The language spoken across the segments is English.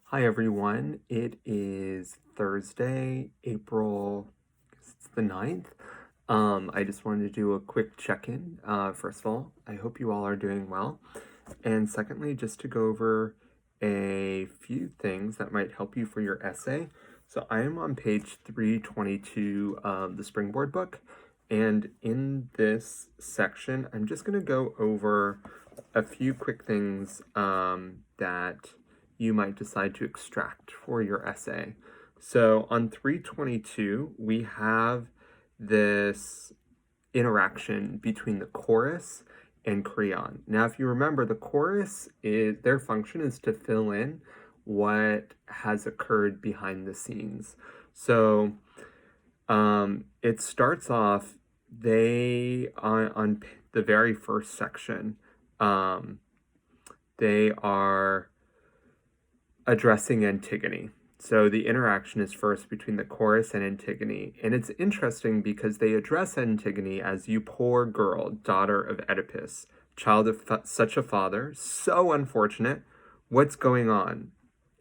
Hi everyone, it is Thursday, April, I guess it's the 9th. I just wanted to do a quick check-in. First of all, I hope you all are doing well. And secondly, just to go over a few things that might help you for your essay. So I am on page 322 of the Springboard book. And in this section, I'm just going to go over a few quick things that you might decide to extract for your essay. So on 322, we have this interaction between the chorus and Creon. Now, if you remember, the chorus is their function is to fill in what has occurred behind the scenes. So it starts off they on the very first section. They are addressing Antigone. So the interaction is first between the chorus and Antigone. And it's interesting because they address Antigone as "you poor girl, daughter of Oedipus, child of such a father, so unfortunate. What's going on?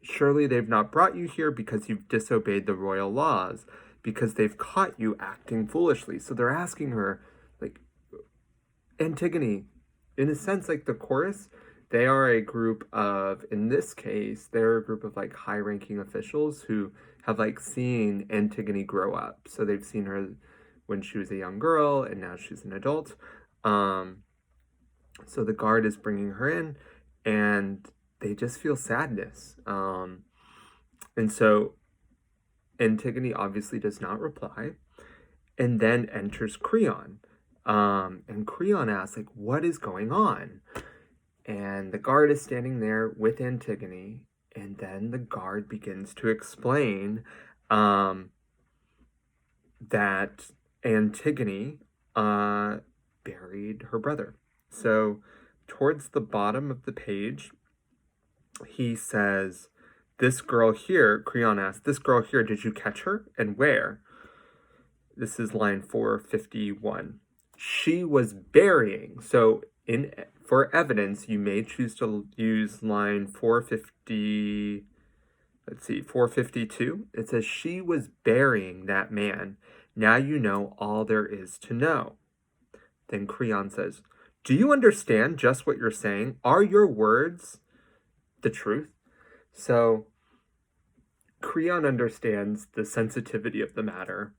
Surely they've not brought you here because you've disobeyed the royal laws, because they've caught you acting foolishly." So they're asking her, like, Antigone, in a sense, like the chorus, they are a group of, in this case, they're a group of like high ranking officials who have like seen Antigone grow up. So they've seen her when she was a young girl and now she's an adult. So the guard is bringing her in and they just feel sadness. And so Antigone obviously does not reply. And then enters Creon. And Creon asks, like, what is going on? And the guard is standing there with Antigone, and then the guard begins to explain that Antigone buried her brother. So towards the bottom of the page, he says, "This girl here," Creon asks, "this girl here, did you catch her? And where?" This is line 451. "She was burying." So for evidence, you may choose to use line 450, 452. It says, "She was burying that man. Now you know all there is to know." Then Creon says, "Do you understand just what you're saying? Are your words the truth?" So Creon understands the sensitivity of the matter.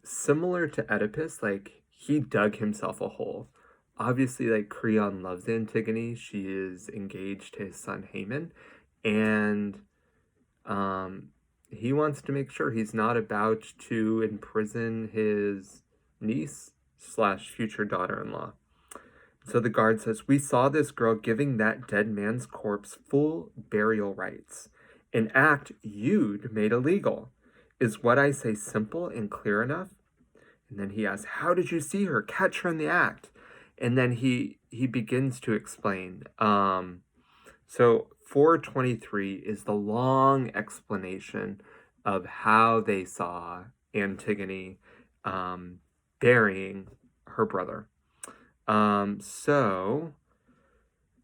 Similar to Oedipus, like, he dug himself a hole. Obviously, like, Creon loves Antigone. She is engaged to his son Haman, and he wants to make sure he's not about to imprison his niece slash future daughter-in-law. So the guard says, "We saw this girl giving that dead man's corpse full burial rites, an act you'd made illegal. Is what I say simple and clear enough?" And then he asks, "How did you see her? Catch her in the act." And then he begins to explain. So 423 is the long explanation of how they saw Antigone burying her brother. So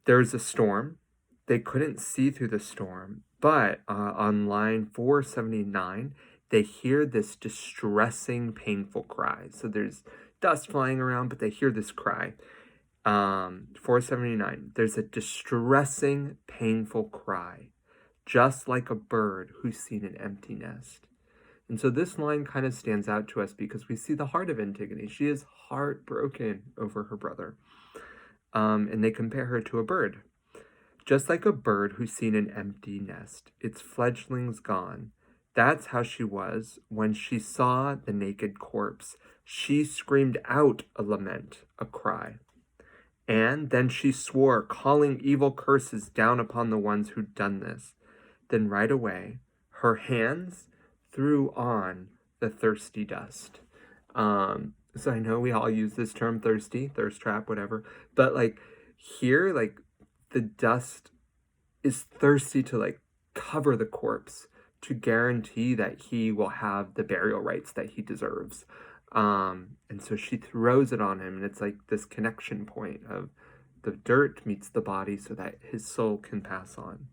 there's a storm. They couldn't see through the storm, but on line 479, they hear this distressing, painful cry. So there's dust flying around, but they hear this cry. 479, there's a distressing, painful cry, just like a bird who's seen an empty nest. And so this line kind of stands out to us because we see the heart of Antigone. She is heartbroken over her brother. And they compare her to a bird. Just like a bird who's seen an empty nest, its fledglings gone. That's how she was when she saw the naked corpse. She screamed out a lament, a cry. And then she swore, calling evil curses down upon the ones who'd done this. Then right away, her hands threw on the thirsty dust. So I know we all use this term thirsty, thirst trap, whatever. But like here, like the dust is thirsty to like cover the corpse to guarantee that he will have the burial rites that he deserves. And so she throws it on him, and it's like this connection point of the dirt meets the body so that his soul can pass on.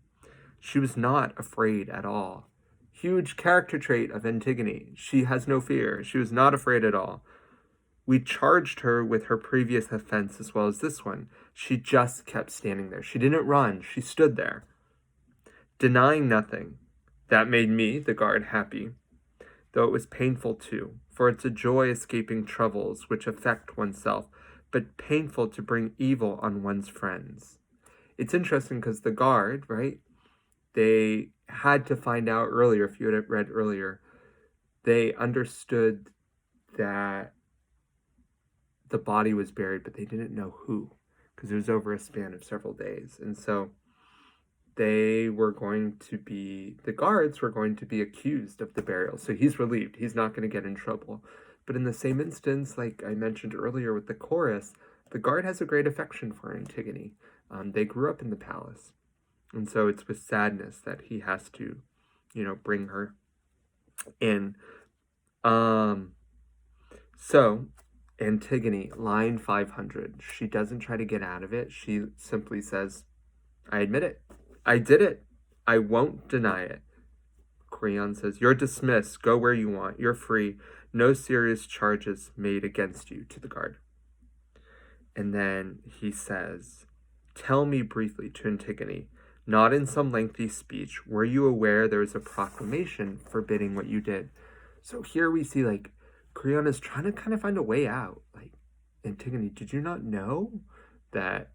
She was not afraid at all. Huge character trait of Antigone. She has no fear. She was not afraid at all. We charged her with her previous offense as well as this one. She just kept standing there. She didn't run. She stood there, denying nothing. That made me, the guard, happy, though it was painful too, for it's a joy escaping troubles which affect oneself, but painful to bring evil on one's friends. It's interesting because the guard, right, they had to find out earlier, if you had read earlier, they understood that the body was buried, but they didn't know who, because it was over a span of several days. And so the guards were going to be accused of the burial. So he's relieved. He's not going to get in trouble. But in the same instance, like I mentioned earlier with the chorus, the guard has a great affection for Antigone. They grew up in the palace. And so it's with sadness that he has to, bring her in. So Antigone, line 500, she doesn't try to get out of it. She simply says, I admit it. I did it. I won't deny it. Creon says, you're dismissed. Go where you want. You're free. No serious charges made against you, to the guard. And then he says, tell me briefly, to Antigone, not in some lengthy speech, were you aware there was a proclamation forbidding what you did? So here we see, Creon is trying to kind of find a way out. Antigone, did you not know that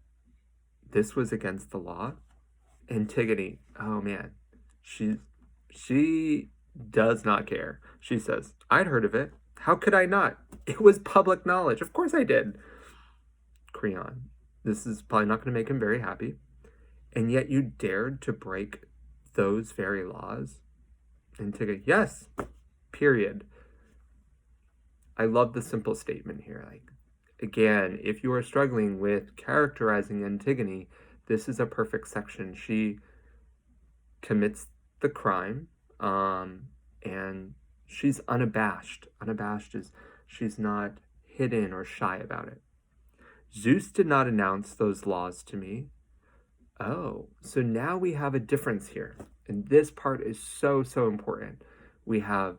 this was against the law? Antigone, oh man, she does not care. She says, I'd heard of it. How could I not? It was public knowledge. Of course I did. Creon, this is probably not going to make him very happy. And yet you dared to break those very laws? Antigone, yes, period. I love the simple statement here. Again, if you are struggling with characterizing Antigone, this is a perfect section. She commits the crime, and she's unabashed. Unabashed is she's not hidden or shy about it. Zeus did not announce those laws to me. Oh, so now we have a difference here. And this part is so, so important. We have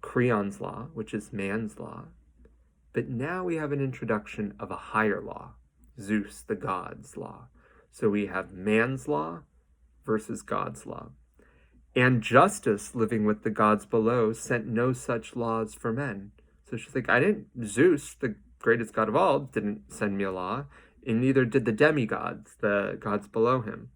Creon's law, which is man's law. But now we have an introduction of a higher law, Zeus, the god's law. So we have man's law versus God's law. And justice, living with the gods below, sent no such laws for men. So she's like, Zeus, the greatest god of all, didn't send me a law, and neither did the demigods, the gods below him.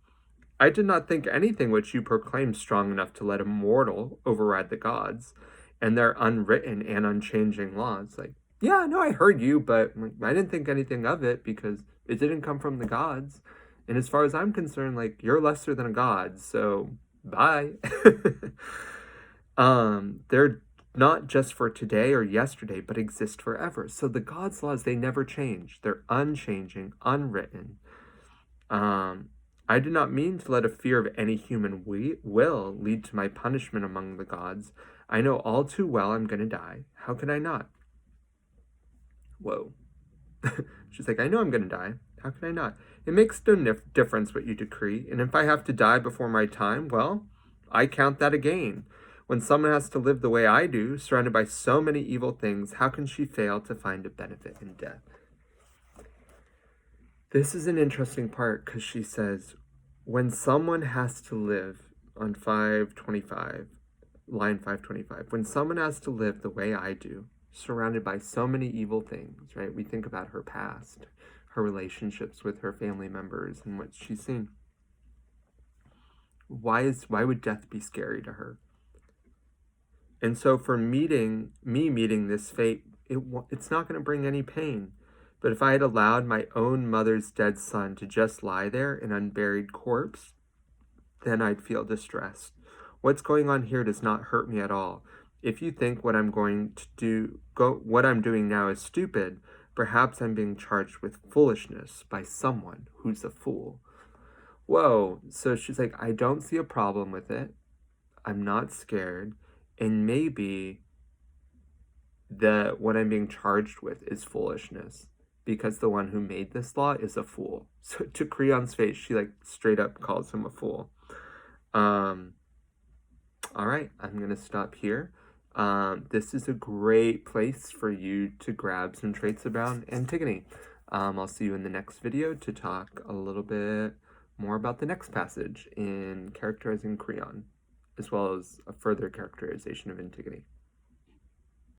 I did not think anything which you proclaimed strong enough to let a mortal override the gods and their unwritten and unchanging laws. Yeah, no, I heard you, but I didn't think anything of it because it didn't come from the gods. And as far as I'm concerned, you're lesser than a god, so bye. They're not just for today or yesterday, but exist forever. So the God's laws, they never change. They're unchanging, unwritten. I did not mean to let a fear of any human will lead to my punishment among the gods. I know all too well I'm going to die. How could I not? Whoa. She's like, I know I'm going to die. How can I not? It makes no difference what you decree. And if I have to die before my time, well, I count that a gain. When someone has to live the way I do, surrounded by so many evil things, how can she fail to find a benefit in death? This is an interesting part because she says, when someone has to live on 525, line 525, when someone has to live the way I do, surrounded by so many evil things, right? We think about her past, her relationships with her family members and what she's seen. Why would death be scary to her? And so for meeting this fate, it's not going to bring any pain. But if I had allowed my own mother's dead son to just lie there, an unburied corpse, then I'd feel distressed. What's going on here does not hurt me at all. If you think what I'm doing now is stupid, perhaps I'm being charged with foolishness by someone who's a fool. Whoa. So she's like, I don't see a problem with it. I'm not scared. And maybe what I'm being charged with is foolishness because the one who made this law is a fool. So to Creon's face, she straight up calls him a fool. All right, I'm going to stop here. This is a great place for you to grab some traits about Antigone. I'll see you in the next video to talk a little bit more about the next passage in characterizing Creon, as well as a further characterization of Antigone.